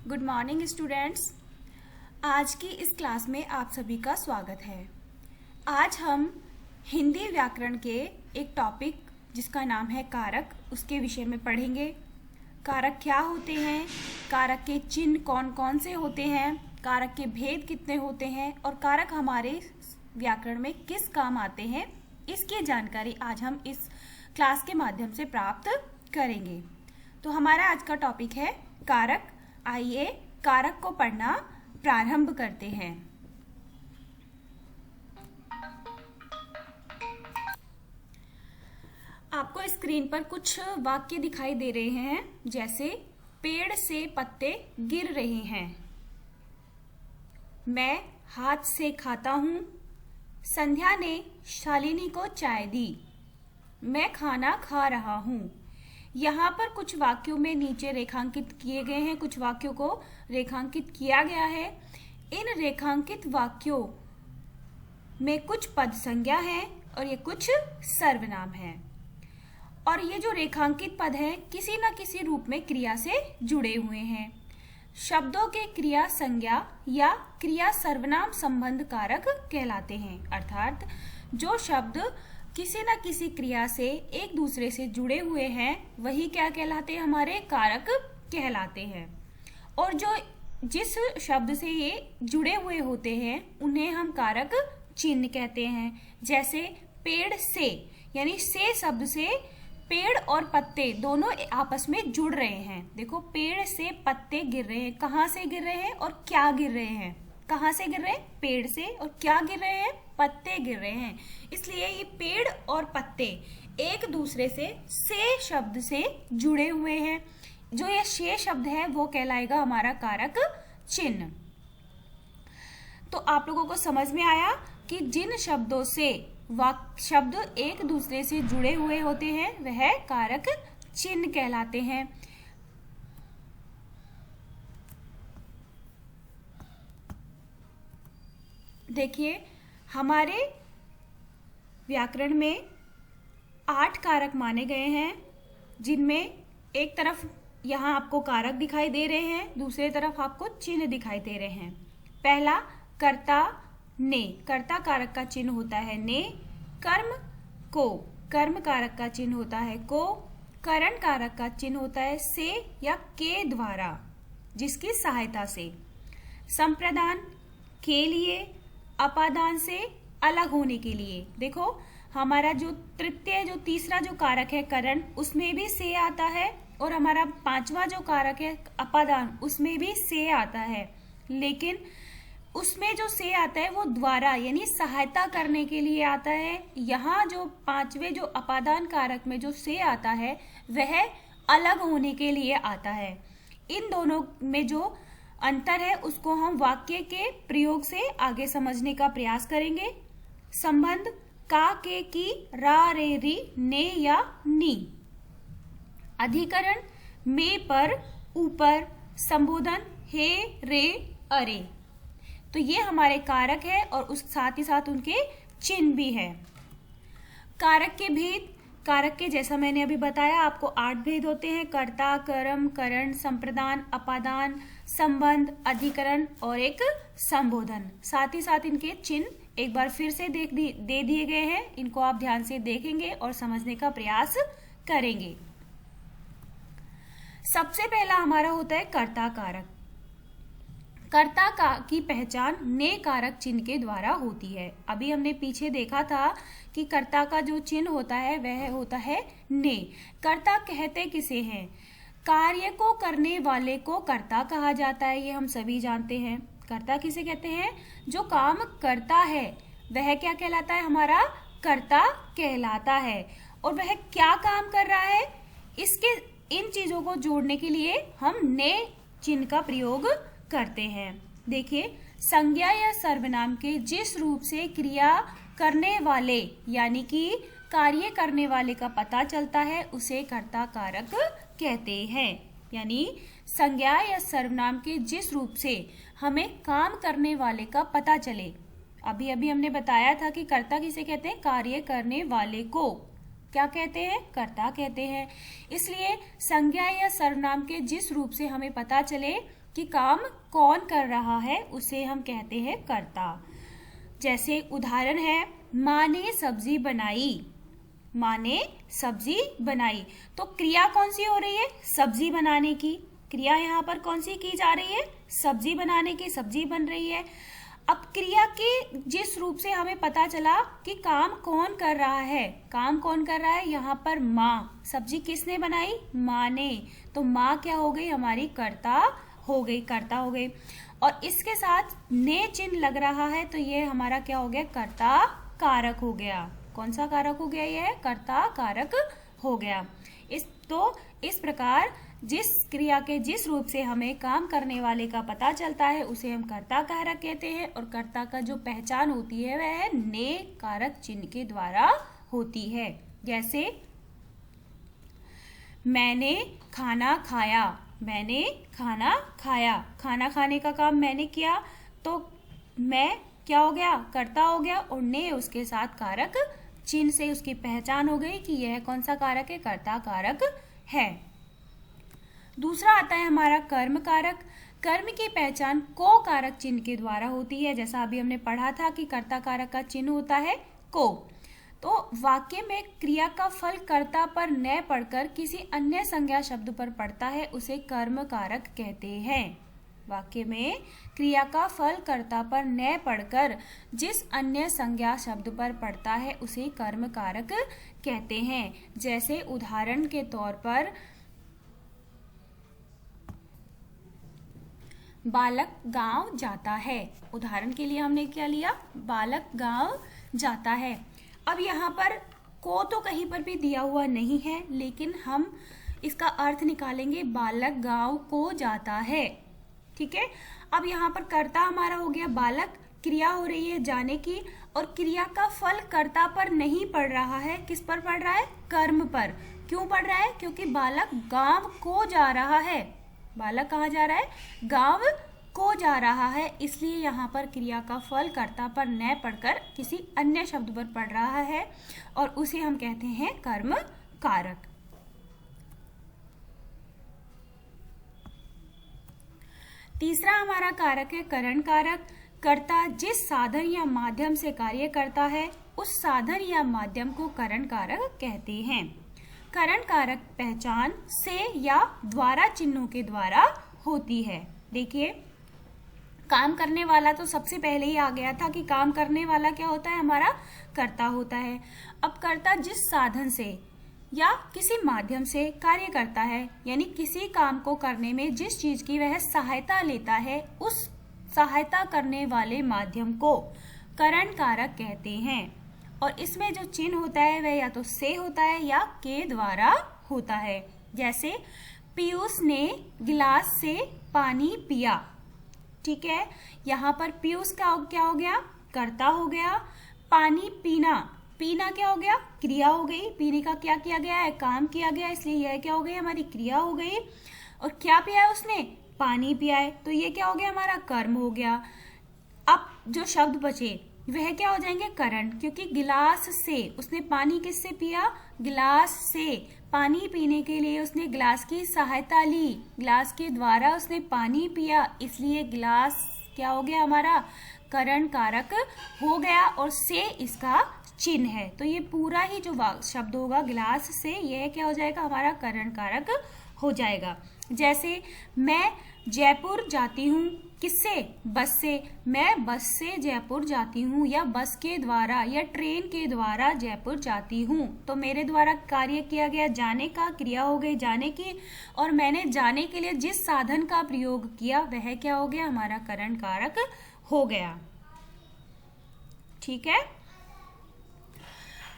Good morning students. आज की इस क्लास में आप सभी का स्वागत है। आज हम हिंदी व्याकरण के एक टॉपिक जिसका नाम है कारक, उसके विषय में पढ़ेंगे। कारक क्या होते हैं, कारक के चिन्ह कौन कौन से होते हैं, कारक के भेद कितने होते हैं और कारक हमारे व्याकरण में किस काम आते हैं, इसकी जानकारी आज हम इस क्लास के माध्यम से प्राप्त करेंगे। तो हमारा आज का टॉपिक है कारक। आइए कारक को पढ़ना प्रारंभ करते हैं। आपको स्क्रीन पर कुछ वाक्य दिखाई दे रहे हैं, जैसे पेड़ से पत्ते गिर रहे हैं, मैं हाथ से खाता हूं, संध्या ने शालिनी को चाय दी, मैं खाना खा रहा हूं। यहाँ पर कुछ वाक्यों में नीचे रेखांकित किए गए हैं, कुछ वाक्यों को रेखांकित किया गया है। इन रेखांकित वाक्यों में कुछ पद संज्ञा है और ये कुछ सर्वनाम है। और ये जो रेखांकित पद हैं किसी न किसी रूप में क्रिया से जुड़े हुए हैं। शब्दों के क्रिया संज्ञा या क्रिया सर्वनाम संबंध कारक कहलाते हैं, अर्थात जो शब्द किसी न किसी क्रिया से एक दूसरे से जुड़े हुए हैं वही क्या कहलाते हैं, हमारे कारक कहलाते हैं। और जो जिस शब्द से ये जुड़े हुए होते हैं उन्हें हम कारक चिन्ह कहते हैं। जैसे पेड़ से, यानी से शब्द से पेड़ और पत्ते दोनों आपस में जुड़ रहे हैं। देखो, पेड़ से पत्ते गिर रहे हैं, कहाँ से गिर रहे हैं और क्या गिर रहे हैं, कहाँ से गिर रहे हैं, पेड़ से, और क्या गिर रहे हैं, पत्ते गिर रहे हैं। इसलिए ये पेड़ और पत्ते एक दूसरे से शब्द से जुड़े हुए हैं। जो ये से शब्द है वो कहलाएगा हमारा कारक चिन्ह। तो आप लोगों को समझ में आया कि जिन शब्दों से शब्द एक दूसरे से जुड़े हुए होते हैं वह कारक चिन्ह कहलाते हैं। देखिए, हमारे व्याकरण में 8 कारक माने गए हैं, जिनमें एक तरफ यहाँ आपको कारक दिखाई दे रहे हैं, दूसरी तरफ आपको चिन्ह दिखाई दे रहे हैं। पहला कर्ता ने, कर्ता कारक का चिन्ह होता है ने। कर्म को, कर्म कारक का चिन्ह होता है को। करण कारक का चिन्ह होता है से या के द्वारा, जिसकी सहायता से। संप्रदान के लिए, अपादान से अलग होने के लिए। देखो, हमारा जो तृतीय जो तीसरा जो कारक है करण, उसमें भी से आता है, और हमारा पांचवा जो कारक है अपादान, उसमें भी से आता है। लेकिन उसमें जो से आता है वो द्वारा, यानी सहायता करने के लिए आता है। यहाँ जो पांचवे जो अपादान कारक में जो से आता है वह अलग होने के लिए आता है। इन दोनों में जो अंतर है उसको हम वाक्य के प्रयोग से आगे समझने का प्रयास करेंगे। संबंध का, के, की, रा, रे, री, ने या नी। अधिकरण में, पर, ऊपर। संबोधन हे, रे, अरे। तो ये हमारे कारक है और उस साथ ही साथ उनके चिन्ह भी है। कारक के भेद, कारक के जैसा मैंने अभी बताया आपको 8 भेद होते हैं। कर्ता, कर्म, करण, संप्रदान, अपादान, संबंध, अधिकरण और एक संबोधन। साथ ही साथ इनके चिन्ह एक बार फिर से दे दिए गए हैं, इनको आप ध्यान से देखेंगे और समझने का प्रयास करेंगे। सबसे पहला हमारा होता है कर्ता कारक। कर्ता का की पहचान ने कारक चिन्ह के द्वारा होती है। अभी हमने पीछे देखा था कि कर्ता का जो चिन्ह होता है वह होता है ने। कर्ता कहते किसे हैं? कार्य को करने वाले को कर्ता कहा जाता है, ये हम सभी जानते हैं। कर्ता किसे कहते हैं? जो काम करता है वह क्या कहलाता है? हमारा कर्ता कहलाता है। और वह क्या काम कर रहा है, इसके इन चीजों को जोड़ने के लिए हम ने चिन्ह का प्रयोग करते हैं। देखिए, संज्ञा या सर्वनाम के जिस रूप से क्रिया करने वाले यानी कि कार्य करने वाले का पता चलता है उसे कर्ता कारक कहते हैं। यानी संज्ञा या सर्वनाम के जिस रूप से हमें काम करने वाले का पता चले। अभी अभी हमने बताया था कि कर्ता किसे कहते हैं? कार्य करने वाले को क्या कहते हैं? कर्ता कहते हैं। इसलिए संज्ञा या सर्वनाम के जिस रूप से हमें पता चले कि काम कौन कर रहा है उसे हम कहते हैं कर्ता। जैसे उदाहरण है, माँ ने सब्जी बनाई। माँ ने सब्जी बनाई, तो क्रिया कौन सी हो रही है? सब्जी बनाने की। क्रिया यहाँ पर कौन सी की जा रही है? सब्जी बनाने की, सब्जी बन रही है। अब क्रिया के जिस रूप से हमें पता चला कि काम कौन कर रहा है, काम कौन कर रहा है? यहाँ पर माँ। सब्जी किसने बनाई? माँ ने। तो माँ क्या हो गई? हमारी कर्ता हो गई, कर्ता हो गई। और इसके साथ ने चिन्ह लग रहा है तो ये हमारा क्या हो गया? कर्ता कारक हो गया। कौन सा कारक हो गया? ये कर्ता कारक हो गया। इस प्रकार जिस क्रिया के जिस रूप से हमें काम करने वाले का पता चलता है उसे हम कर्ता कारक कहते हैं। और कर्ता का जो पहचान होती है वह ने कारक चिन्ह के द्वारा होती है। जैसे मैंने खाना खाया। मैंने खाना खाया, खाना खाने का काम मैंने किया तो मैं क्या हो गया? कर्ता हो गया। और ने उसके साथ कारक चिन्ह से उसकी पहचान हो गई कि यह कौन सा कारक है? कर्ता कारक है। दूसरा आता है हमारा कर्म कारक। कर्म की पहचान को कारक चिन्ह के द्वारा होती है। जैसा अभी हमने पढ़ा था कि कर्ता कारक का चिन्ह होता है को। तो वाक्य में क्रिया का फल कर्ता पर न पड़कर किसी अन्य संज्ञा शब्द पर पड़ता है उसे कर्म कारक कहते हैं। वाक्य में क्रिया का फल कर्ता पर न पड़कर जिस अन्य संज्ञा शब्द पर पड़ता है उसे कर्म कारक कहते हैं। जैसे उदाहरण के तौर पर बालक गांव जाता है। उदाहरण के लिए हमने क्या लिया? बालक गांव जाता है। अब यहाँ पर को तो कहीं पर भी दिया हुआ नहीं है, लेकिन हम इसका अर्थ निकालेंगे बालक गांव को जाता है। ठीक है। अब यहाँ पर कर्ता हमारा हो गया बालक, क्रिया हो रही है जाने की, और क्रिया का फल कर्ता पर नहीं पड़ रहा है। किस पर पड़ रहा है? कर्म पर। क्यों पड़ रहा है? क्योंकि बालक गांव को जा रहा है। बालक कहाँ जा रहा है? गांव को जा रहा है। इसलिए यहाँ पर क्रिया का फल कर्ता पर न पड़कर किसी अन्य शब्द पर पड़ रहा है और उसे हम कहते हैं कर्म कारक। तीसरा हमारा कारक है करण कारक। कर्ता जिस साधन या माध्यम से कार्य करता है उस साधन या माध्यम को करण कारक कहते हैं। करण कारक पहचान से या द्वारा चिन्हों के द्वारा होती है। देखिए, काम करने वाला तो सबसे पहले ही आ गया था कि काम करने वाला क्या होता है? हमारा कर्ता होता है। अब कर्ता जिस साधन से या किसी माध्यम से कार्य करता है, यानी किसी काम को करने में जिस चीज की वह सहायता लेता है, उस सहायता करने वाले माध्यम को करण कारक कहते हैं। और इसमें जो चिन्ह होता है वह या तो से होता है या के द्वारा होता है। जैसे पीयूष ने गिलास से पानी पिया। ठीक है, यहाँ पर पीयूष का क्या हो गया? कर्ता हो गया। पानी पीना, पीना क्या हो गया? क्रिया हो गई। पीने का क्या किया गया है? काम किया गया, इसलिए यह क्या हो गई? हमारी क्रिया हो गई। और क्या पिया है उसने? पानी पिया है, तो ये क्या हो गया? हमारा कर्म हो गया। अब जो शब्द बचे वह क्या हो जाएंगे? करण, क्योंकि गिलास से उसने पानी किससे पिया? गिलास से। पानी पीने के लिए उसने गिलास की सहायता ली, गिलास के द्वारा उसने पानी पिया, इसलिए गिलास क्या हो गया? हमारा करण कारक हो गया और से इसका चिन्ह है। तो ये पूरा ही जो शब्द होगा गिलास से, यह क्या हो जाएगा? हमारा करण कारक हो जाएगा। जैसे मैं जयपुर जाती हूँ, किससे? बस से। मैं बस से जयपुर जाती हूँ, या बस के द्वारा या ट्रेन के द्वारा जयपुर जाती हूँ। तो मेरे द्वारा कार्य किया गया जाने का, क्रिया हो गई जाने की, और मैंने जाने के लिए जिस साधन का प्रयोग किया वह क्या हो गया? हमारा करण कारक हो गया। ठीक है।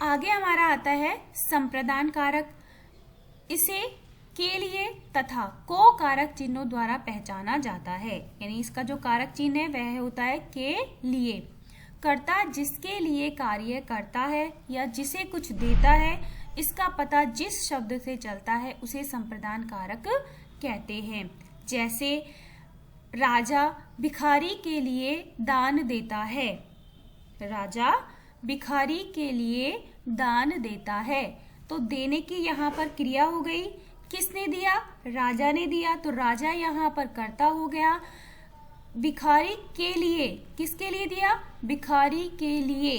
आगे हमारा आता है संप्रदान कारक। इसे के लिए तथा को कारक चिन्हों द्वारा पहचाना जाता है। यानी इसका जो कारक चिन्ह है वह होता है के लिए। कर्ता जिसके लिए कार्य करता है या जिसे कुछ देता है, इसका पता जिस शब्द से चलता है उसे संप्रदान कारक कहते हैं। जैसे राजा भिखारी के लिए दान देता है। राजा भिखारी के लिए दान देता है। तो देने की यहाँ पर क्रिया हो गई। किसने दिया? राजा ने दिया, तो राजा यहाँ पर कर्ता हो गया। भिखारी के लिए, किसके लिए दिया? भिखारी के लिए,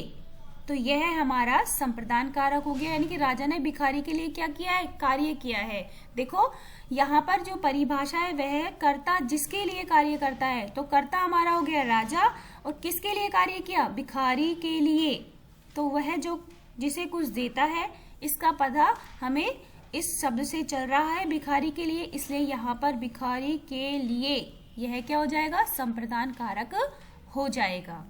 तो यह हमारा संप्रदान कारक हो गया, यानी कि राजा ने भिखारी के लिए क्या किया है? कार्य किया है। देखो यहाँ पर जो परिभाषा है वह है कर्ता जिसके लिए कार्य करता है, तो कर्ता हमारा हो गया राजा, और किसके लिए कार्य किया? भिखारी के लिए, तो वह जो जिसे कुछ देता है, इसका पता हमें इस शब्द से चल रहा है भिखारी के लिए, इसलिए यहाँ पर भिखारी के लिए यह क्या हो जाएगा? संप्रदान कारक हो जाएगा।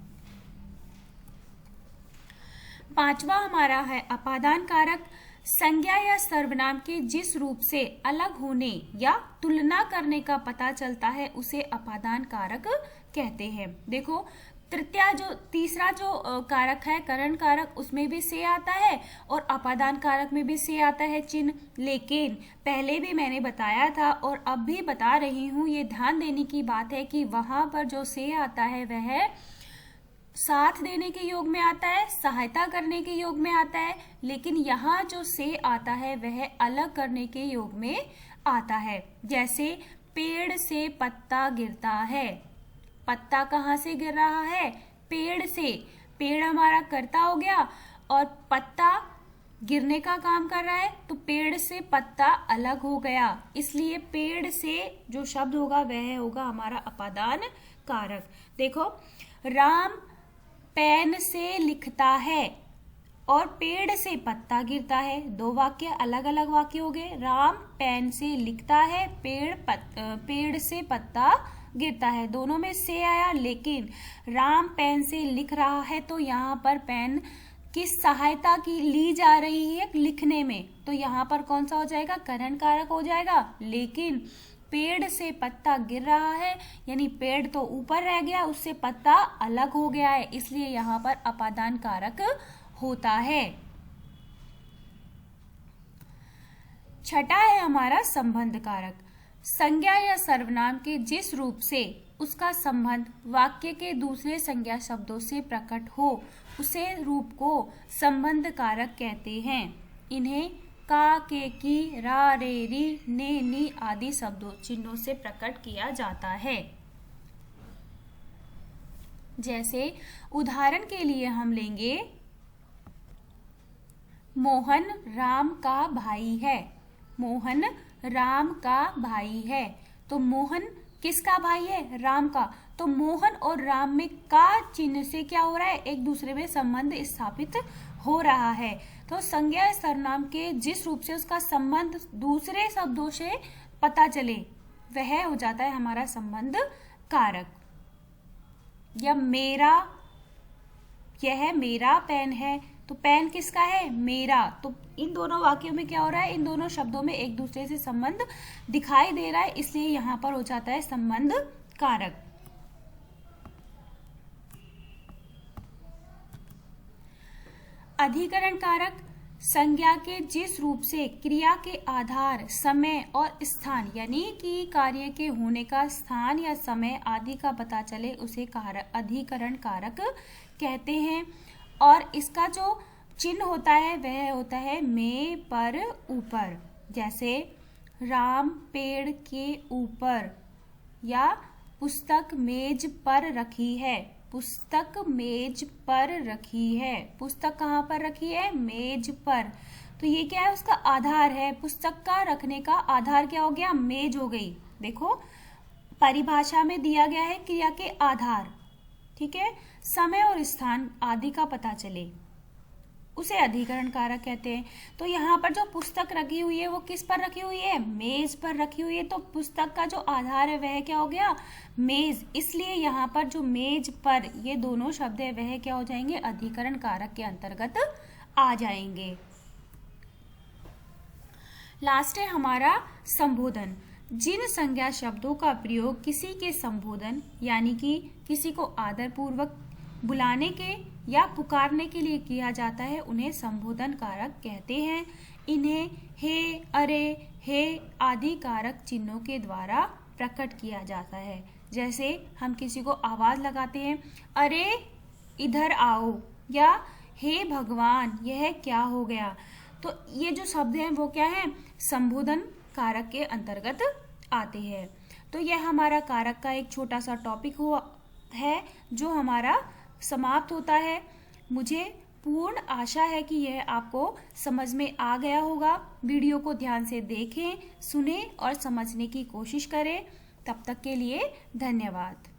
पांचवा हमारा है अपादान कारक। संज्ञा या सर्वनाम के जिस रूप से अलग होने या तुलना करने का पता चलता है उसे अपादान कारक कहते हैं। देखो तीसरा जो कारक है करण कारक, उसमें भी से आता है और अपादान कारक में भी से आता है चिन्ह, लेकिन पहले भी मैंने बताया था और अब भी बता रही हूँ, ये ध्यान देने की बात है कि वहां पर जो से आता है वह साथ देने के योग में आता है, सहायता करने के योग में आता है, लेकिन यहाँ जो से आता है वह अलग करने के योग में आता है। जैसे पेड़ से पत्ता गिरता है, पत्ता कहाँ से गिर रहा है? पेड़ से, पेड़ हमारा कर्ता हो गया और पत्ता गिरने का काम कर रहा है, तो पेड़ से पत्ता अलग हो गया, इसलिए पेड़ से जो शब्द होगा वह होगा हमारा अपादान कारक। देखो राम पेन से लिखता है और पेड़ से पत्ता गिरता है, दो वाक्य अलग अलग वाक्य हो गए। राम पेन से लिखता है, पेड़ से पत्ता गिरता है, दोनों में से आया, लेकिन राम पेन से लिख रहा है तो यहाँ पर पेन किस सहायता की ली जा रही है? लिखने में, तो यहाँ पर कौन सा हो जाएगा? करण कारक हो जाएगा। लेकिन पेड़ से पत्ता गिर रहा है, यानी पेड़ तो ऊपर रह गया, उससे पत्ता अलग हो गया है, इसलिए यहाँ पर अपादान कारक होता है। छठा है हमारा संबंध कारक। संज्ञा या सर्वनाम के जिस रूप से उसका संबंध वाक्य के दूसरे संज्ञा शब्दों से प्रकट हो उसे रूप को संबंध कारक कहते हैं। इन्हें का, के, की, रा, रे, री, ने, नी आदि शब्दों चिन्हों से प्रकट किया जाता है। जैसे उदाहरण के लिए हम लेंगे, मोहन राम का भाई है। मोहन राम का भाई है, तो मोहन किसका भाई है? राम का, तो मोहन और राम में का चिन्ह से क्या हो रहा है? एक दूसरे में संबंध स्थापित हो रहा है। तो संज्ञा सर्वनाम के जिस रूप से उसका संबंध दूसरे शब्दों से पता चले वह हो जाता है हमारा संबंध कारक। या मेरा, यह मेरा पेन है, तो पेन किसका है? मेरा, तो इन दोनों वाक्यों में क्या हो रहा है? इन दोनों शब्दों में एक दूसरे से संबंध दिखाई दे रहा है, इसलिए यहाँ पर हो जाता है संबंध कारक। अधिकरण कारक। संज्ञा के जिस रूप से क्रिया के आधार, समय और स्थान, यानी कि कार्य के होने का स्थान या समय आदि का पता चले उसे अधिकरण कारक कहते हैं। और इसका जो चिन्ह होता है वह होता है में, पर, ऊपर। जैसे राम पेड़ के ऊपर, या पुस्तक मेज पर रखी है। पुस्तक मेज पर रखी है, पुस्तक कहाँ पर रखी है? मेज पर, तो ये क्या है? उसका आधार है। पुस्तक का रखने का आधार क्या हो गया? मेज हो गई। देखो परिभाषा में दिया गया है क्रिया के आधार, ठीक है, समय और स्थान आदि का पता चले उसे अधिकरण कारक कहते हैं। तो यहाँ पर जो पुस्तक रखी हुई है वो किस पर रखी हुई है? मेज पर रखी हुई है, तो पुस्तक का जो आधार है वह क्या हो गया? मेज, इसलिए यहाँ पर जो मेज पर ये दोनों शब्द है वह क्या हो जाएंगे? अधिकरण कारक के अंतर्गत आ जाएंगे। लास्ट है हमारा संबोधन। जिन संज्ञा शब्दों का प्रयोग किसी के संबोधन यानी कि किसी को आदर पूर्वक बुलाने के या पुकारने के लिए किया जाता है उन्हें संबोधन कारक कहते हैं। इन्हें हे, अरे, हे आदि कारक चिन्हों के द्वारा प्रकट किया जाता है। जैसे हम किसी को आवाज लगाते हैं, अरे इधर आओ, या हे भगवान यह क्या हो गया, तो ये जो शब्द हैं वो क्या है, संबोधन कारक के अंतर्गत आते हैं। तो यह हमारा कारक का एक छोटा सा टॉपिक हुआ है जो हमारा समाप्त होता है। मुझे पूर्ण आशा है कि यह आपको समझ में आ गया होगा। वीडियो को ध्यान से देखें, सुनें और समझने की कोशिश करें। तब तक के लिए धन्यवाद।